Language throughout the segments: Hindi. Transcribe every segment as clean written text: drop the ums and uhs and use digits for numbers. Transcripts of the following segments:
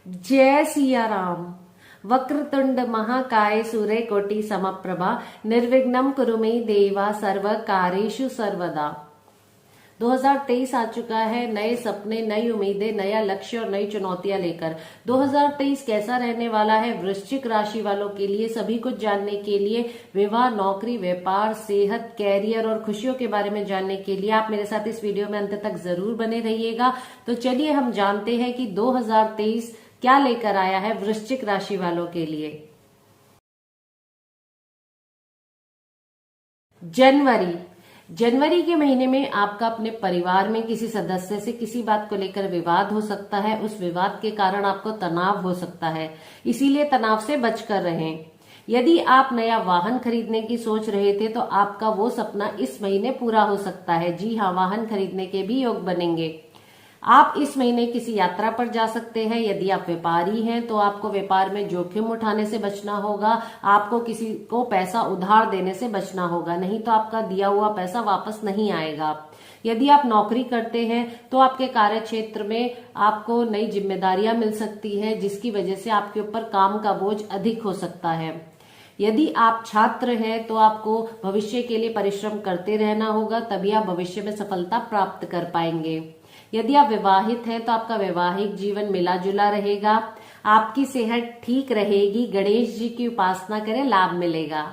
जय सिया राम। वक्रतुंड महाकाय सूर्यकोटि समप्रभा निर्विघ्नं कुरु मे देवा सर्व कार्येषु सर्वदा। 2023 आ चुका है नए सपने, नई उम्मीदें, नया लक्ष्य और नई चुनौतियां लेकर। 2023 कैसा रहने वाला है वृश्चिक राशि वालों के लिए, सभी कुछ जानने के लिए, विवाह, नौकरी, व्यापार, सेहत, कैरियर और खुशियों के बारे में जानने के लिए आप मेरे साथ इस वीडियो में अंत तक जरूर बने रहिएगा। तो चलिए हम जानते हैं कि 2023 क्या लेकर आया है वृश्चिक राशि वालों के लिए। जनवरी के महीने में आपका अपने परिवार में किसी सदस्य से किसी बात को लेकर विवाद हो सकता है। उस विवाद के कारण आपको तनाव हो सकता है, इसीलिए तनाव से बचकर रहें। यदि आप नया वाहन खरीदने की सोच रहे थे तो आपका वो सपना इस महीने पूरा हो सकता है। जी हाँ, वाहन खरीदने के भी योग बनेंगे। आप इस महीने किसी यात्रा पर जा सकते हैं। यदि आप व्यापारी हैं तो आपको व्यापार में जोखिम उठाने से बचना होगा। आपको किसी को पैसा उधार देने से बचना होगा, नहीं तो आपका दिया हुआ पैसा वापस नहीं आएगा। यदि आप नौकरी करते हैं तो आपके कार्य क्षेत्र में आपको नई जिम्मेदारियां मिल सकती है, जिसकी वजह से आपके ऊपर काम का बोझ अधिक हो सकता है। यदि आप छात्र हैं तो आपको भविष्य के लिए परिश्रम करते रहना होगा, तभी आप भविष्य में सफलता प्राप्त कर पाएंगे। यदि आप विवाहित हैं तो आपका वैवाहिक जीवन मिला जुला रहेगा। आपकी सेहत ठीक रहेगी। गणेश जी की उपासना करें, लाभ मिलेगा।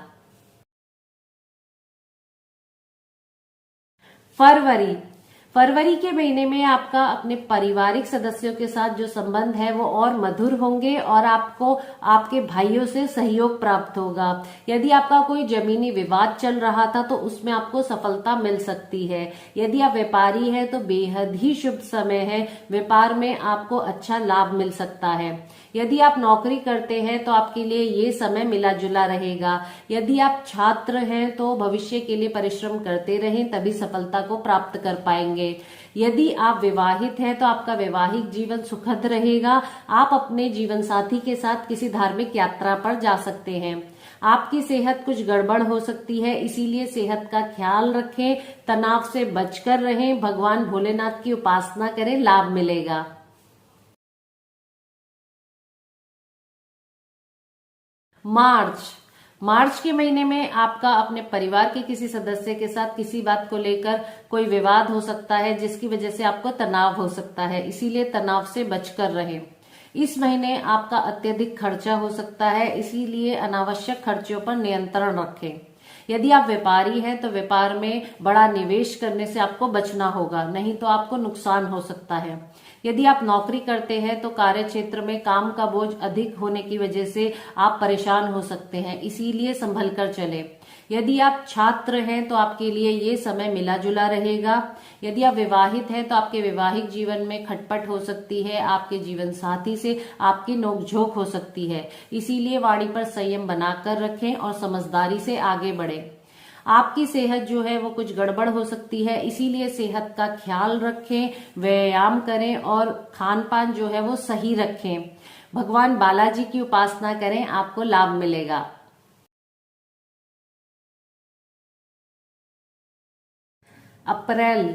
फरवरी के महीने में आपका अपने पारिवारिक सदस्यों के साथ जो संबंध है वो और मधुर होंगे और आपको आपके भाइयों से सहयोग प्राप्त होगा। यदि आपका कोई जमीनी विवाद चल रहा था तो उसमें आपको सफलता मिल सकती है। यदि आप व्यापारी हैं तो बेहद ही शुभ समय है। व्यापार में आपको अच्छा लाभ मिल सकता है। यदि आप नौकरी करते हैं तो आपके लिए ये समय मिला जुला रहेगा। यदि आप छात्र हैं तो भविष्य के लिए परिश्रम करते रहें, तभी सफलता को प्राप्त कर पाएंगे। यदि आप विवाहित हैं तो आपका वैवाहिक जीवन सुखद रहेगा। आप अपने जीवन साथी के साथ किसी धार्मिक यात्रा पर जा सकते हैं। आपकी सेहत कुछ गड़बड़ हो सकती है, इसीलिए सेहत का ख्याल रखें। तनाव से बचकर रहें। भगवान भोलेनाथ की उपासना करें, लाभ मिलेगा। मार्च के महीने में आपका अपने परिवार के किसी सदस्य के साथ किसी बात को लेकर कोई विवाद हो सकता है, जिसकी वजह से आपको तनाव हो सकता है, इसीलिए तनाव से बचकर रहें। इस महीने आपका अत्यधिक खर्चा हो सकता है, इसीलिए अनावश्यक खर्चों पर नियंत्रण रखें। यदि आप व्यापारी हैं तो व्यापार में बड़ा निवेश करने से आपको बचना होगा, नहीं तो आपको नुकसान हो सकता है। यदि आप नौकरी करते हैं तो कार्य क्षेत्र में काम का बोझ अधिक होने की वजह से आप परेशान हो सकते हैं, इसीलिए संभल कर चले। यदि आप छात्र हैं तो आपके लिए ये समय मिला जुला रहेगा। यदि आप विवाहित हैं तो आपके वैवाहिक जीवन में खटपट हो सकती है। आपके जीवन साथी से आपकी नोकझोंक हो सकती है, इसीलिए वाणी पर संयम बनाकर रखें और समझदारी से आगे बढ़ें। आपकी सेहत जो है वो कुछ गड़बड़ हो सकती है, इसीलिए सेहत का ख्याल रखें, व्यायाम करें और खान पान जो है वो सही रखें। भगवान बालाजी की उपासना करें, आपको लाभ मिलेगा। अप्रैल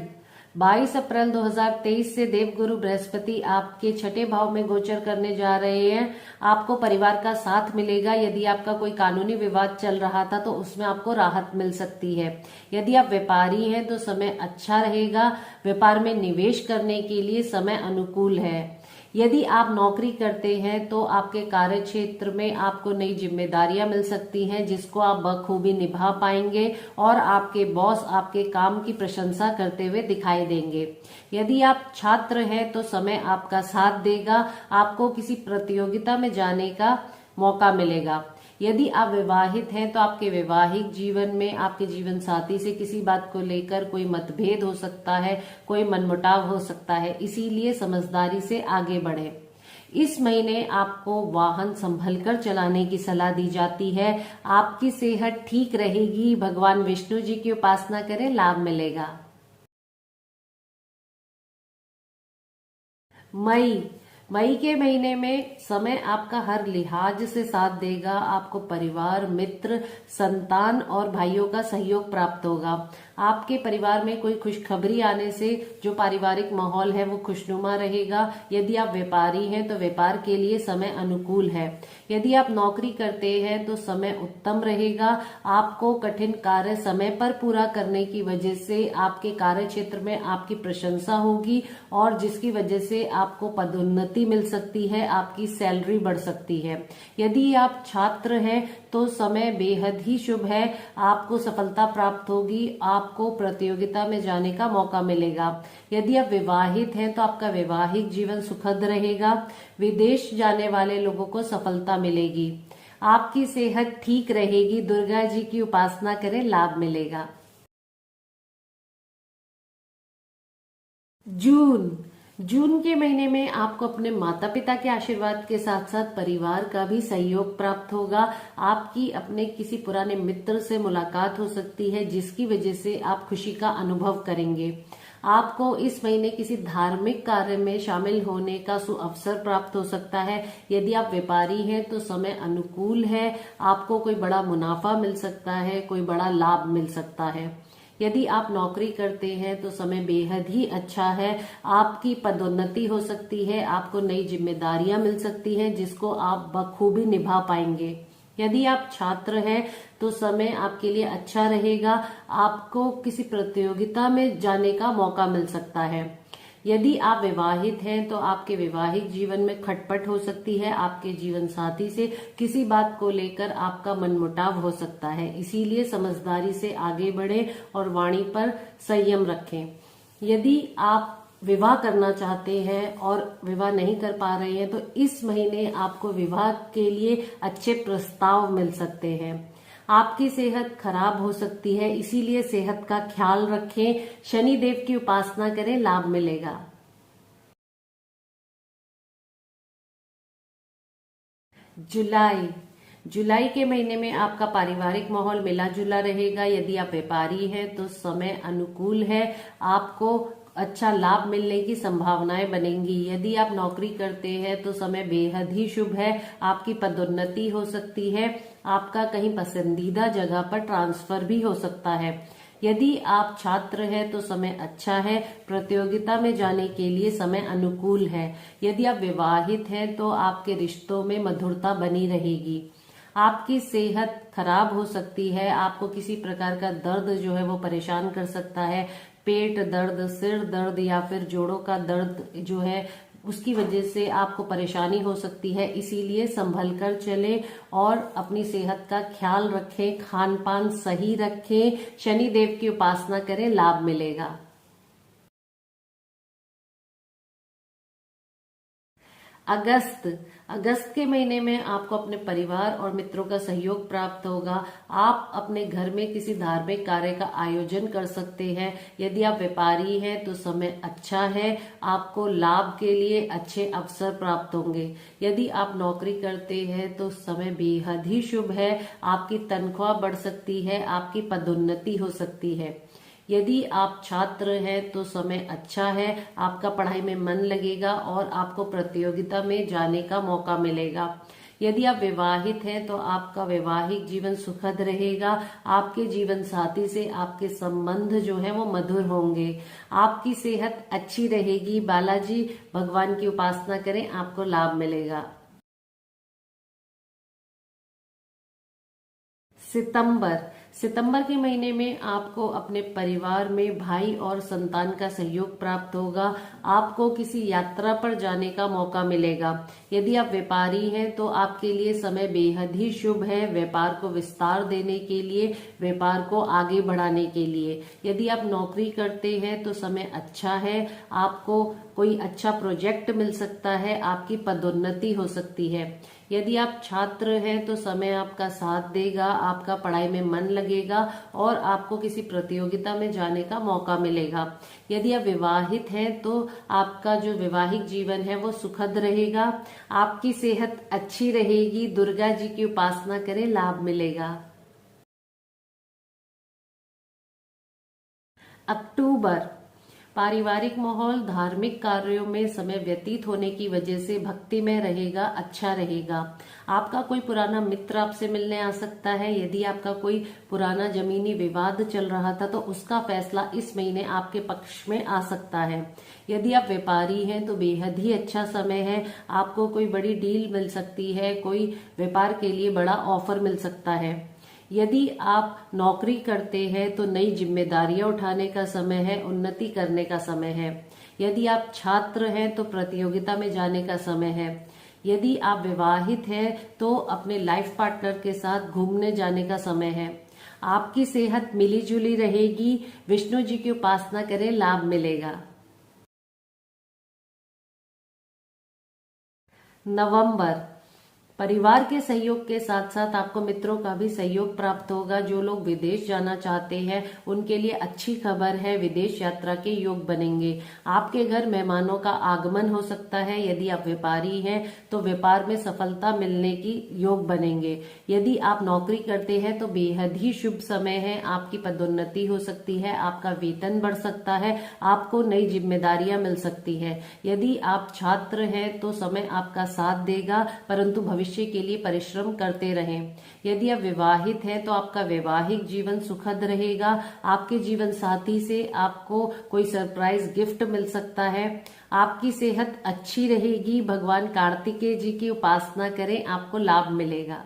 22 अप्रैल 2023 से देवगुरु बृहस्पति आपके छठे भाव में गोचर करने जा रहे हैं। आपको परिवार का साथ मिलेगा। यदि आपका कोई कानूनी विवाद चल रहा था तो उसमें आपको राहत मिल सकती है। यदि आप व्यापारी हैं तो समय अच्छा रहेगा। व्यापार में निवेश करने के लिए समय अनुकूल है। यदि आप नौकरी करते हैं तो आपके कार्य क्षेत्र में आपको नई जिम्मेदारियां मिल सकती हैं, जिसको आप बखूबी निभा पाएंगे और आपके बॉस आपके काम की प्रशंसा करते हुए दिखाई देंगे। यदि आप छात्र हैं तो समय आपका साथ देगा। आपको किसी प्रतियोगिता में जाने का मौका मिलेगा। यदि आप विवाहित हैं तो आपके वैवाहिक जीवन में आपके जीवन साथी से किसी बात को लेकर कोई मतभेद हो सकता है, कोई मनमुटाव हो सकता है, इसीलिए समझदारी से आगे बढ़े। इस महीने आपको वाहन संभल कर चलाने की सलाह दी जाती है। आपकी सेहत ठीक रहेगी। भगवान विष्णु जी की उपासना करें, लाभ मिलेगा। मई के महीने में समय आपका हर लिहाज से साथ देगा। आपको परिवार, मित्र, संतान और भाइयों का सहयोग प्राप्त होगा। आपके परिवार में कोई खुशखबरी आने से जो पारिवारिक माहौल है वो खुशनुमा रहेगा। यदि आप व्यापारी हैं तो व्यापार के लिए समय अनुकूल है। यदि आप नौकरी करते हैं तो समय उत्तम रहेगा। आपको कठिन कार्य समय पर पूरा करने की वजह से आपके कार्य क्षेत्र में आपकी प्रशंसा होगी और जिसकी वजह से आपको पदोन्नति मिल सकती है, आपकी सैलरी बढ़ सकती है। यदि आप छात्र हैं तो समय बेहद ही शुभ है। आपको सफलता प्राप्त होगी, आपको प्रतियोगिता में जाने का मौका मिलेगा। यदि आप विवाहित हैं तो आपका वैवाहिक जीवन सुखद रहेगा। विदेश जाने वाले लोगों को सफलता मिलेगी। आपकी सेहत ठीक रहेगी। दुर्गा जी की उपासना करें, लाभ मिलेगा। जून के महीने में आपको अपने माता पिता के आशीर्वाद के साथ साथ परिवार का भी सहयोग प्राप्त होगा। आपकी अपने किसी पुराने मित्र से मुलाकात हो सकती है जिसकी वजह से आप खुशी का अनुभव करेंगे। आपको इस महीने किसी धार्मिक कार्य में शामिल होने का सुअवसर प्राप्त हो सकता है। यदि आप व्यापारी हैं तो समय अनुकूल है। आपको कोई बड़ा मुनाफा मिल सकता है, कोई बड़ा लाभ मिल सकता है। यदि आप नौकरी करते हैं तो समय बेहद ही अच्छा है। आपकी पदोन्नति हो सकती है, आपको नई जिम्मेदारियां मिल सकती हैं जिसको आप बखूबी निभा पाएंगे। यदि आप छात्र हैं तो समय आपके लिए अच्छा रहेगा। आपको किसी प्रतियोगिता में जाने का मौका मिल सकता है। यदि आप विवाहित हैं तो आपके वैवाहिक जीवन में खटपट हो सकती है। आपके जीवन साथी से किसी बात को लेकर आपका मनमुटाव हो सकता है, इसीलिए समझदारी से आगे बढ़ें और वाणी पर संयम रखें। यदि आप विवाह करना चाहते हैं और विवाह नहीं कर पा रहे हैं तो इस महीने आपको विवाह के लिए अच्छे प्रस्ताव मिल सकते हैं। आपकी सेहत खराब हो सकती है, इसीलिए सेहत का ख्याल रखें। शनि देव की उपासना करें, लाभ मिलेगा। जुलाई के महीने में आपका पारिवारिक माहौल मिला जुला रहेगा। यदि आप व्यापारी हैं तो समय अनुकूल है। आपको अच्छा लाभ मिलने की संभावनाएं बनेंगी। यदि आप नौकरी करते हैं तो समय बेहद ही शुभ है। आपकी पदोन्नति हो सकती है। आपका कहीं पसंदीदा जगह पर ट्रांसफर भी हो सकता है। यदि आप छात्र हैं तो समय अच्छा है। प्रतियोगिता में जाने के लिए समय अनुकूल है। यदि आप विवाहित हैं तो आपके रिश्तों में मधुरता बनी रहेगी। आपकी सेहत खराब हो सकती है। आपको किसी प्रकार का दर्द जो है वो परेशान कर सकता है। पेट दर्द, सिर दर्द या फिर जोड़ों का दर्द जो है उसकी वजह से आपको परेशानी हो सकती है, इसीलिए संभल कर चलें और अपनी सेहत का ख्याल रखें, खान पान सही रखें। शनि देव की उपासना करें, लाभ मिलेगा। अगस्त के महीने में आपको अपने परिवार और मित्रों का सहयोग प्राप्त होगा। आप अपने घर में किसी धार्मिक कार्य का आयोजन कर सकते हैं। यदि आप व्यापारी हैं तो समय अच्छा है। आपको लाभ के लिए अच्छे अवसर प्राप्त होंगे। यदि आप नौकरी करते हैं तो समय बेहद ही शुभ है। आपकी तनख्वाह बढ़ सकती है, आपकी पदोन्नति हो सकती है। यदि आप छात्र हैं तो समय अच्छा है। आपका पढ़ाई में मन लगेगा और आपको प्रतियोगिता में जाने का मौका मिलेगा। यदि आप विवाहित हैं तो आपका वैवाहिक जीवन सुखद रहेगा। आपके जीवन साथी से आपके संबंध जो है वो मधुर होंगे। आपकी सेहत अच्छी रहेगी। बालाजी भगवान की उपासना करें, आपको लाभ मिलेगा। सितंबर के महीने में आपको अपने परिवार में भाई और संतान का सहयोग प्राप्त होगा। आपको किसी यात्रा पर जाने का मौका मिलेगा। यदि आप व्यापारी हैं तो आपके लिए समय बेहद ही शुभ है। व्यापार को विस्तार देने के लिए, व्यापार को आगे बढ़ाने के लिए। यदि आप नौकरी करते हैं तो समय अच्छा है। आपको कोई अच्छा प्रोजेक्ट मिल सकता है। आपकी पदोन्नति हो सकती है। यदि आप छात्र हैं तो समय आपका साथ देगा। आपका पढ़ाई में मन लगेगा और आपको किसी प्रतियोगिता में जाने का मौका मिलेगा। यदि आप विवाहित हैं तो आपका जो वैवाहिक जीवन है वो सुखद रहेगा। आपकी सेहत अच्छी रहेगी। दुर्गा जी की उपासना करें, लाभ मिलेगा। अक्टूबर पारिवारिक माहौल धार्मिक कार्यों में समय व्यतीत होने की वजह से भक्ति में रहेगा, अच्छा रहेगा। आपका कोई पुराना मित्र आपसे मिलने आ सकता है। यदि आपका कोई पुराना जमीनी विवाद चल रहा था तो उसका फैसला इस महीने आपके पक्ष में आ सकता है। यदि आप व्यापारी हैं तो बेहद ही अच्छा समय है। आपको कोई बड़ी डील मिल सकती है, कोई व्यापार के लिए बड़ा ऑफर मिल सकता है। यदि आप नौकरी करते हैं तो नई जिम्मेदारियां उठाने का समय है, उन्नति करने का समय है। यदि आप छात्र हैं तो प्रतियोगिता में जाने का समय है। यदि आप विवाहित हैं तो अपने लाइफ पार्टनर के साथ घूमने जाने का समय है। आपकी सेहत मिली जुली रहेगी। विष्णु जी की उपासना करें, लाभ मिलेगा। नवंबर, परिवार के सहयोग के साथ साथ आपको मित्रों का भी सहयोग प्राप्त होगा। जो लोग विदेश जाना चाहते हैं उनके लिए अच्छी खबर है, विदेश यात्रा के योग बनेंगे। आपके घर मेहमानों का आगमन हो सकता है। यदि आप व्यापारी हैं तो व्यापार में सफलता मिलने की योग बनेंगे। यदि आप नौकरी करते हैं तो बेहद ही शुभ समय है। आपकी पदोन्नति हो सकती है, आपका वेतन बढ़ सकता है, आपको नई जिम्मेदारियां मिल सकती है। यदि आप छात्र हैं तो समय आपका साथ देगा, परंतु भविष्य के लिए परिश्रम करते रहें। यदि आप विवाहित हैं तो आपका वैवाहिक जीवन सुखद रहेगा। आपके जीवन साथी से आपको कोई सरप्राइज गिफ्ट मिल सकता है। आपकी सेहत अच्छी रहेगी। भगवान कार्तिकेय जी की उपासना करें, आपको लाभ मिलेगा।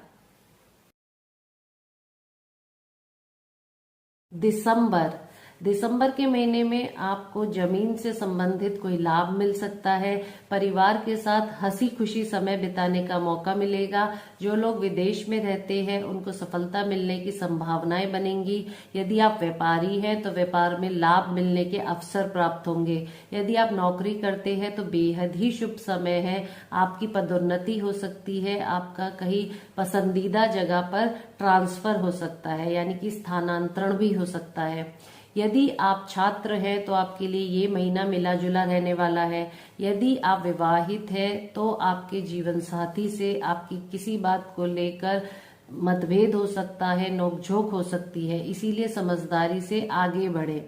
दिसंबर के महीने में आपको जमीन से संबंधित कोई लाभ मिल सकता है। परिवार के साथ हंसी खुशी समय बिताने का मौका मिलेगा। जो लोग विदेश में रहते हैं उनको सफलता मिलने की संभावनाएं बनेंगी। यदि आप व्यापारी हैं तो व्यापार में लाभ मिलने के अवसर प्राप्त होंगे। यदि आप नौकरी करते हैं तो बेहद ही शुभ समय है। आपकी पदोन्नति हो सकती है। आपका कहीं पसंदीदा जगह पर ट्रांसफर हो सकता है, यानी कि स्थानांतरण भी हो सकता है। यदि आप छात्र हैं तो आपके लिए ये महीना मिला जुला रहने वाला है। यदि आप विवाहित हैं तो आपके जीवन साथी से आपकी किसी बात को लेकर मतभेद हो सकता है, नोकझोंक हो सकती है, इसीलिए समझदारी से आगे बढ़े।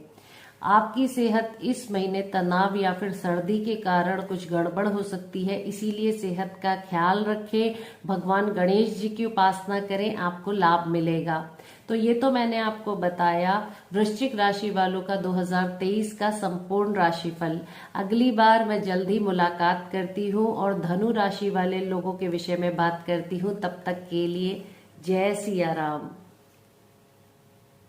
आपकी सेहत इस महीने तनाव या फिर सर्दी के कारण कुछ गड़बड़ हो सकती है, इसीलिए सेहत का ख्याल रखें। भगवान गणेश जी की उपासना करें, आपको लाभ मिलेगा। तो ये तो मैंने आपको बताया वृश्चिक राशि वालों का 2023 का संपूर्ण राशिफल। अगली बार मैं जल्द ही मुलाकात करती हूँ और धनु राशि वाले लोगों के विषय में बात करती हूँ। तब तक के लिए जय सिया राम।